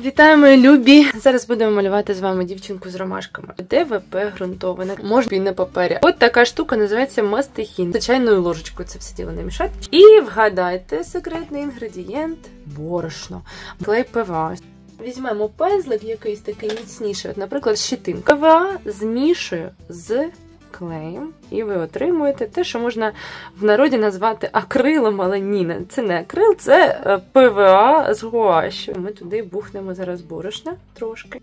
Вітаю, мої любі! Зараз будемо малювати з вами дівчинку з ромашками. ДВП ґрунтоване, може і на папері. От така штука називається мастихін. Звичайною ложечкою це все діло не мішати. І вгадайте секретний інгредієнт – борошно. Клей ПВА. Візьмемо пензлик якийсь такий міцніший, от, наприклад, щетинка. ПВА змішую з клеєм, і ви отримуєте те, що можна в народі назвати акрилом, але ні, це не акрил, це ПВА з гуашю. Ми туди бухнемо зараз борошна трошки.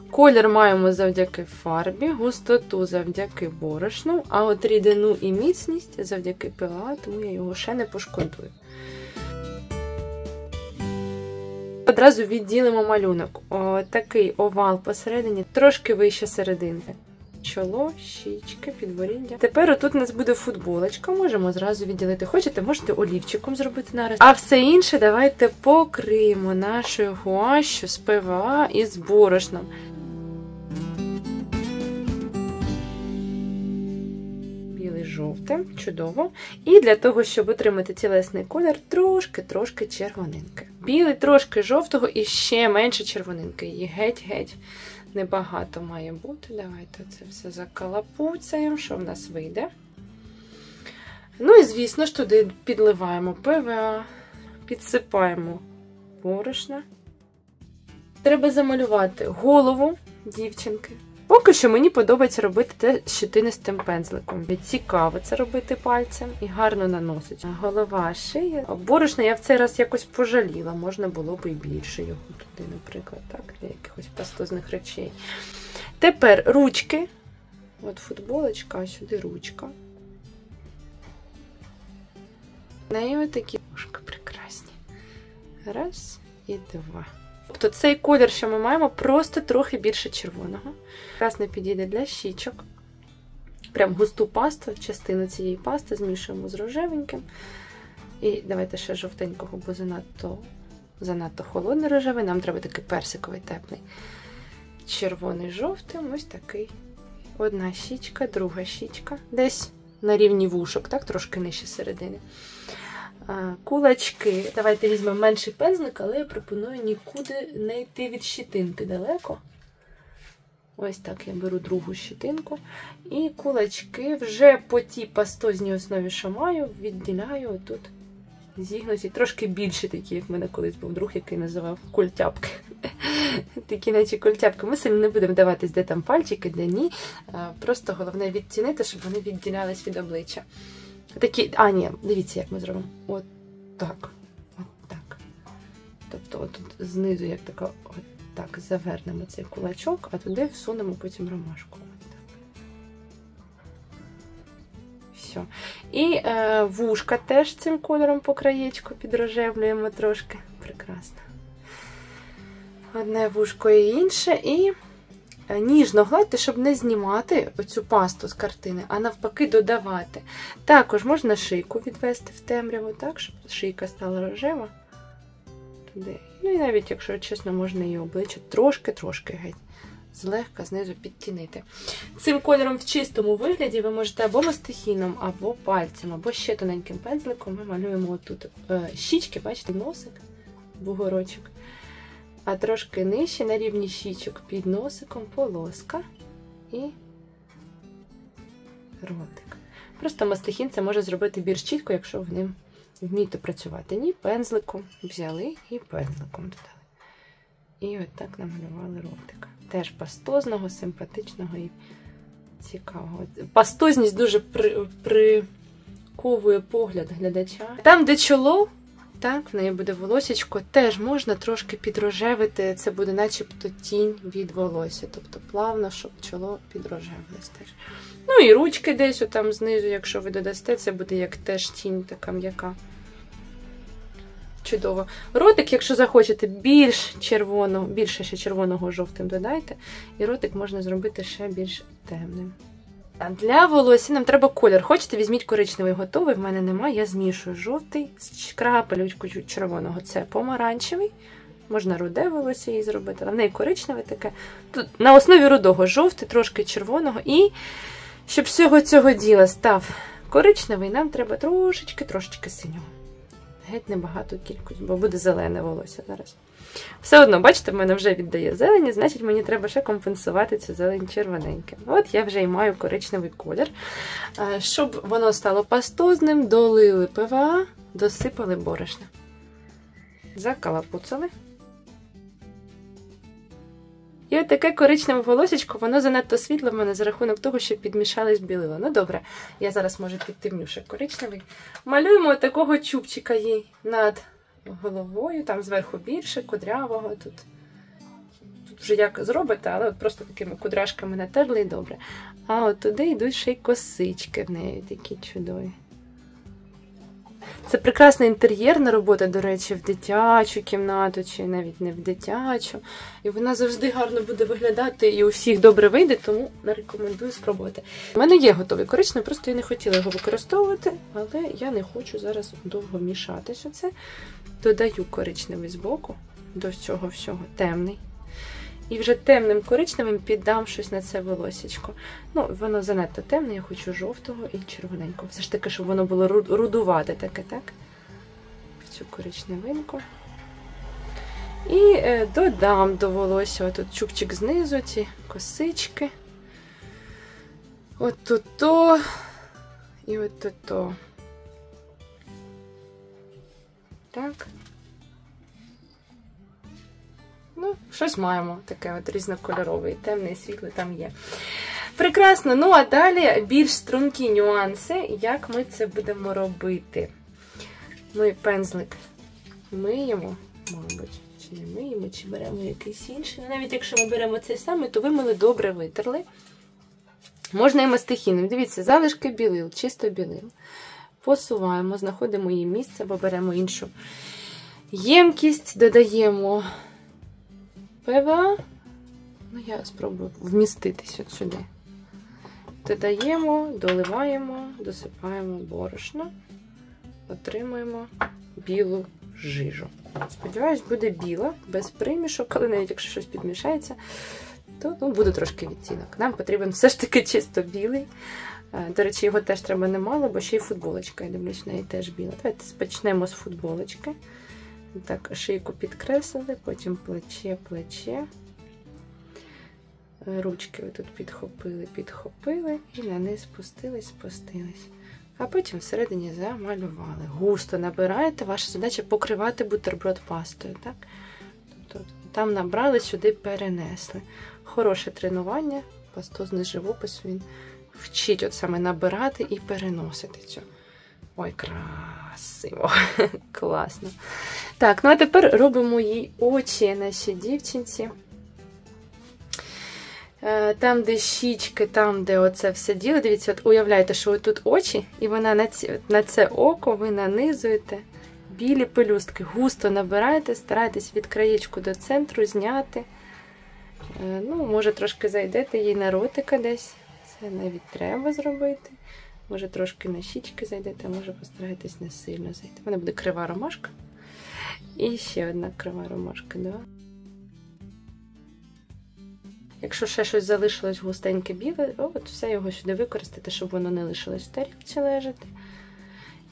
Колір маємо завдяки фарбі, густоту завдяки борошну, а от рідину і міцність завдяки ПВА, тому я його ще не пошкодую. Одразу відділимо малюнок. Такий овал посередині, трошки вище серединки. Чоло, щічки, підборіддя. Тепер отут у нас буде футболочка, можемо зразу відділити. Хочете, можете олівчиком зробити нараз. А все інше давайте покриємо нашою гуашю з ПВА і з борошном. Білий, жовтим, чудово. І для того, щоб отримати тілесний колір, трошки червонинки. Білий, трошки жовтого і ще менше червонинки. Її геть-геть. Небагато має бути. Давайте це все закалапуцаємо, що в нас вийде. Ну і, звісно ж, туди підливаємо ПВА, підсипаємо борошна. Треба замалювати голову дівчинки. Поки що мені подобається робити те щетинистим пензликом. Цікаво це робити пальцем і гарно наносить. Голова, шия. Борошна я в цей раз якось пожаліла. Можна було б і більше його туди, наприклад, так, для якихось пастозних речей. Тепер ручки. От футболочка, а сюди ручка. В неї отакі ножки прекрасні. Раз і два. Тобто цей колір, що ми маємо, просто трохи більше червоного. Красно підійде для щічок. Прям густу пасту, частину цієї пасти змішуємо з рожевеньким. І давайте ще жовтенького, бо занадто холодний рожевий. Нам треба такий персиковий, теплий. Червоний жовтим, ось такий. Одна щічка, друга щічка. Десь на рівні вушок, так, трошки нижче середини. Кулачки. Давайте візьмемо менший пензлик, але я пропоную нікуди не йти від щетинки далеко. Ось так я беру другу щетинку. І кулачки вже по тій пастозній основі, що маю, відділяю отут зігнуті. Трошки більші такі, як в мене колись був друг, який називав культяпки. Такі наче культяпки. Ми сильно не будемо даватись, де там пальчики, де ні. Просто головне відтінити, щоб вони відділялись від обличчя. Такі, дивіться, як ми зробимо. От так. Тобто, отут знизу, як така, от так, завернемо цей кулачок, а туди всунемо потім ромашку. От так. Все. І вушка теж цим кольором по краєчку підрожевлюємо трошки. Прекрасно. Одне вушко і інше. І ніжно гладьте, щоб не знімати оцю пасту з картини, а навпаки додавати. Також можна шийку відвести в темряву, так, щоб шийка стала рожева. Туди. Ну і навіть, якщо чесно, можна її обличчя трошки геть, злегка знизу підтінити. Цим кольором в чистому вигляді ви можете або мастихіном, або пальцем, або ще тоненьким пензликом. Ми малюємо отут щічки, бачите, носик, бугорочок. А трошки нижче, на рівні щічок, під носиком, полоска і ротик. Просто мастихін це може зробити більш чітко, якщо ви ним вмієте працювати. Ні, пензликом взяли і пензликом додали. І от так намалювали ротик. Теж пастозного, симпатичного і цікавого. Пастозність дуже приковує погляд глядача. Там, де чоло, так, в неї буде волосечко, теж можна трошки підрожевити, це буде начебто тінь від волосся, тобто плавно, щоб чоло підрожевилось теж. Ну і ручки десь отам знизу, якщо ви додасте, це буде як теж тінь така м'яка. Чудово. Ротик, якщо захочете, більше ще червоного жовтим додайте, і ротик можна зробити ще більш темним. Для волосся нам треба колір. Хочете, візьміть коричневий готовий, в мене немає, я змішую жовтий з крапелючкою червоного. Це помаранчевий, можна руде волосся її зробити, але в неї коричневе таке. Тут на основі рудого жовтий, трошки червоного. І щоб всього цього діла став коричневий, нам треба трошечки синього. геть небагату кількість, бо буде зелене волосся зараз. Все одно, бачите, в мене вже віддає зелені, значить мені треба ще компенсувати цю зелень червоненьким. От я вже й маю коричневий колір. Щоб воно стало пастозним, долили ПВА, досипали борошна. Закалапуцали. І от таке коричневе волосечко, воно занадто світле в мене за рахунок того, що підмішались білила. Ну добре, я зараз, може, підтемню ще коричневий. Малюємо такого чубчика їй над головою, там зверху більше, кудрявого. Тут вже як зробите, але от просто такими кудряшками натерли і добре. А от туди йдуть ще й косички в неї такі чудові. Це прекрасна інтер'єрна робота, до речі, в дитячу кімнату, чи навіть не в дитячу. І вона завжди гарно буде виглядати, і у всіх добре вийде, тому рекомендую спробувати. У мене є готовий коричневий, просто я не хотіла його використовувати, але я не хочу зараз довго мішатися це. Додаю коричневий збоку, до цього всього темний. І вже темним коричневим піддам щось на це волосечко. Ну, воно занадто темне, я хочу жовтого і червоненького. Все ж таки, щоб воно було рудувате таке, так? В цю коричневинку. І додам до волосся отут чубчик знизу, ці косички. От тут-то і от тут-то. Так. Ну, щось маємо таке от різнокольорове, темне і світле там є. Прекрасно. Ну, а далі більш стрункі нюанси, як ми це будемо робити. Ми пензлик миємо, мабуть, чи не миємо, чи беремо якийсь інший. Навіть якщо ми беремо цей самий, то вимили, добре витерли. Можна і мастихіном. Дивіться, залишки білил, чисто білил. Посуваємо, знаходимо її місце, або беремо іншу ємкість, додаємо ПВА. Ну, я спробую вміститись от сюди. Додаємо, доливаємо, досипаємо борошно, отримуємо білу жижу. Сподіваюсь, буде біла, без примішок, але навіть якщо щось підмішається, то буде трошки відтінок. Нам потрібен все ж таки чисто білий. До речі, його теж треба немало, бо ще й футболочка, я дивлюсь, в неї теж біла. Давайте почнемо з футболочки. Так, шийку підкреслили, потім плече. Ручки ви тут підхопили і на низ спустились. А потім всередині замалювали. Густо набираєте, ваша задача покривати бутерброд пастою, так? Тобто там набрали, сюди перенесли. Хороше тренування, пастозний живопис, він вчить от саме набирати і переносити цю. Ой, красиво, класно. Так, ну а тепер робимо їй очі нашій дівчинці. Там, де щічки, там, де оце все діло. Дивіться, от уявляєте, що тут очі, і вона на це око ви нанизуєте білі пелюстки. Густо набираєте, старайтесь від краєчку до центру зняти. Ну, може, трошки зайдете їй на ротика десь. Це навіть треба зробити. Може, трошки на щічки зайдете, а може, постарайтесь не сильно зайти. У мене буде крива ромашка. І ще одна крива ромашка, да. Якщо ще щось залишилось густеньке біле, от все його сюди використати, щоб воно не лишилось в тарілці лежати.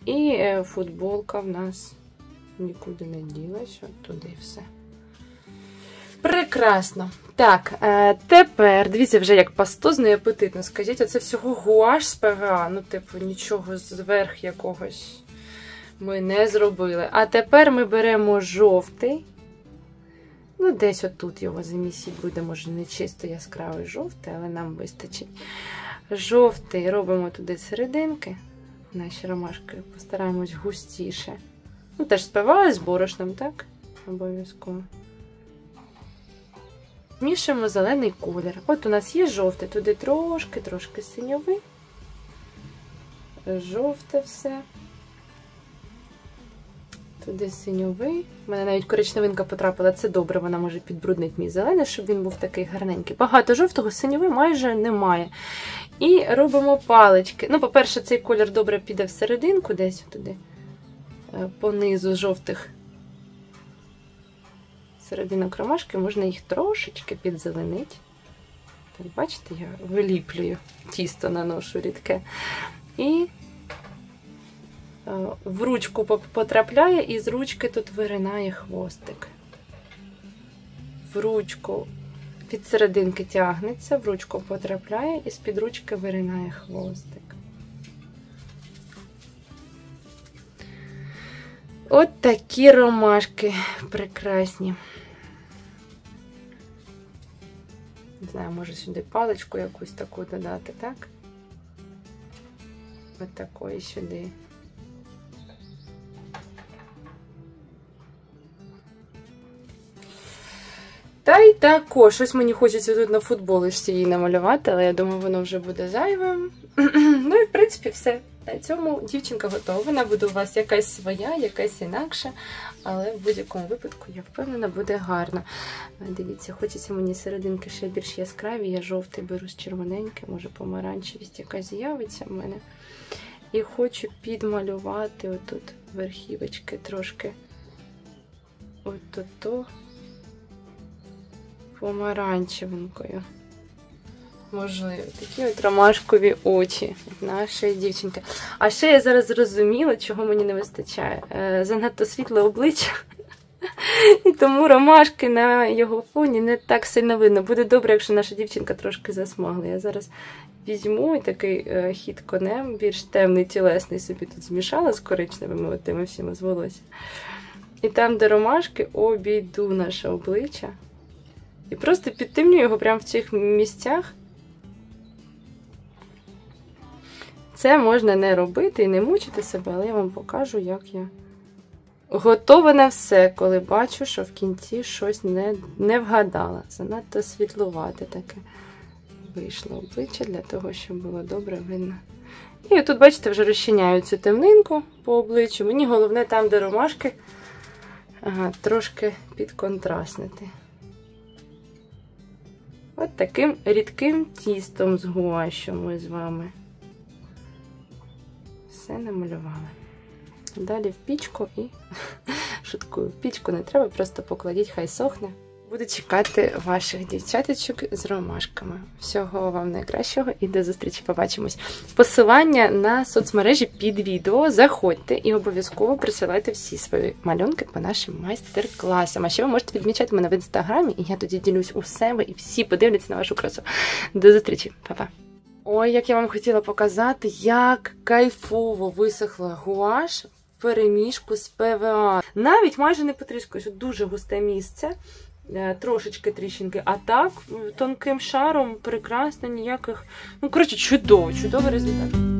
І футболка в нас нікуди не ділась, от туди все. Прекрасно. Так, тепер, дивіться, вже як пастозно і апетитно. Скажіть, оце всього гуаш з ПВА, ну, типу, нічого зверх якогось ми не зробили. А тепер ми беремо жовтий. Ну, десь отут його замісіть буде, може, не чисто яскравий жовтий, але нам вистачить. Жовтий робимо туди серединки. Наші ромашки постараємось густіше. Ну, теж з ПВА, з борошном, так? Обов'язково. Змішуємо зелений колір. От у нас є жовтий, туди трошки синьовий. Жовте все. Туди синьовий. У мене навіть коричневинка потрапила, це добре, вона може підбруднити мій зелений, щоб він був такий гарненький. Багато жовтого, синьовий майже немає. І робимо палички. Ну, по-перше, цей колір добре піде всерединку, десь туди, по низу жовтих серединок ромашки, можна їх трошечки підзеленити. Так, бачите, я виліплюю, тісто наношу рідке. І в ручку потрапляє і з ручки тут виринає хвостик. В ручку від серединки тягнеться, в ручку потрапляє і з-під ручки виринає хвостик. От такі ромашки прекрасні. Не знаю, може сюди паличку якусь таку додати, так? Ось такої сюди. Та й також, щось мені хочеться тут на футболочці її намалювати, але я думаю, воно вже буде зайвим. Ну і в принципі все. На цьому дівчинка готова. Вона буде у вас якась своя, якась інакша, але в будь-якому випадку, я впевнена, буде гарно. Дивіться, хочеться мені серединки ще більш яскраві. Я жовтий беру з червоненьким, може помаранчевість якась з'явиться в мене. І хочу підмалювати отут верхівочки трошки. От-то помаранчевенькою. Можливо, такі от ромашкові очі нашої дівчинки. А ще я зараз зрозуміла, чого мені не вистачає. Занадто світле обличчя. І тому ромашки на його фоні не так сильно видно. Буде добре, якщо наша дівчинка трошки засмагла. Я зараз візьму і такий хід конем, більш темний, тілесний собі тут змішала з коричневими тими всіма з волосся. І там, де ромашки, обійду наше обличчя. І просто підтемню його прямо в цих місцях. Це можна не робити і не мучити себе, але я вам покажу, як я готова на все, коли бачу, що в кінці щось не вгадала. Занадто світлувате таке вийшло обличчя для того, щоб було добре видно. І тут, бачите, вже розчиняю цю темнинку по обличчю. Мені головне там, де ромашки, трошки підконтрастнити. От таким рідким тістом з гуашю ми з вами все намалювали. Далі в пічку і, шуткую, в пічку не треба, просто покладіть, хай сохне. Буду чекати ваших дівчаточок з ромашками. Всього вам найкращого і до зустрічі, побачимось. Посилання на соцмережі під відео. Заходьте і обов'язково присилайте всі свої малюнки по нашим майстер-класам. А ще ви можете відмічати мене в інстаграмі, і я тоді ділюсь у себе, і всі подивляться на вашу красу. До зустрічі, па-па! Ой, як я вам хотіла показати, як кайфово висохла гуаш в перемішку з ПВА. Навіть майже не потріскуєш, дуже густе місце. Трошечки тріщинки, а так тонким шаром прекрасно, ніяких, ну коротше, чудовий результат.